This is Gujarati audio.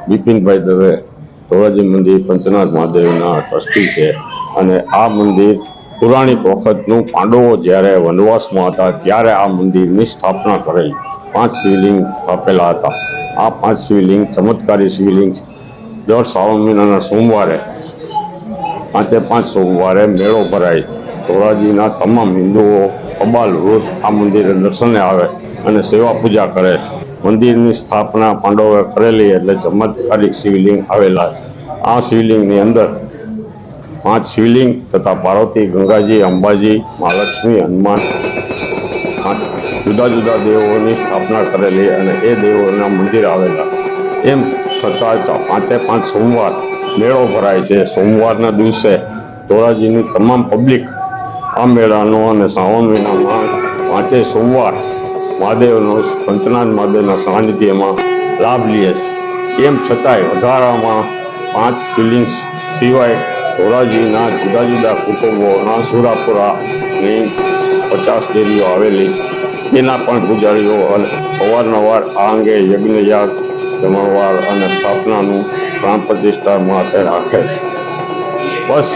બિપિનભાઈ દવે ધોરાજી મંદિર પંચનાથ મહાદેવના ટ્રસ્ટી છે અને આ મંદિર પૌરાણિક વખતનું પાંડવો જ્યારે વનવાસમાં હતા ત્યારે આ મંદિરની સ્થાપના કરેલી 5 શિવલિંગ સ્થાપેલા હતા. આ 5 શિવલિંગ ચમત્કારી શિવલિંગ દર શ્રાવણ મહિનાના સોમવારે 5 સોમવારે મેળો ભરાય. ધોરાજીના તમામ હિન્દુઓ અબાલ વૃદ્ધ આ મંદિરે દર્શને આવે અને સેવા પૂજા કરે. મંદિરની સ્થાપના પાંડવોએ કરેલી એટલે ચમત્કારિક શિવલિંગ આવેલા. આ શિવલિંગની અંદર 5 શિવલિંગ તથા પાર્વતી, ગંગાજી, અંબાજી, મહાલક્ષ્મી, હનુમાન જુદા જુદા દેવોની સ્થાપના કરેલી અને એ દેવોના મંદિર આવેલા. એમ છતાં 5 સોમવાર મેળો ભરાય છે. સોમવારના દિવસે ધોરાજીની તમામ પબ્લિક આ મેળાનો અને શ્રાવણ મહિનામાં 5 સોમવાર મહાદેવનો પંચનાથ મહાદેવના સાનિધ્યમાં લાભ લે છે. એમ છતાંય વધારામાં 5 શિવલિંગ સિવાય ધોરાજીના જુદા જુદા કુટુંબોના સુરાપુરાની 50 દેવીઓ આવેલી છે. એના પણ પૂજારીઓ અવારનવાર આ અંગે યજ્ઞયાગ, જમણવાર અને સ્થાપનાનું પ્રાણ પ્રતિષ્ઠા માટે રાખે છે. બસ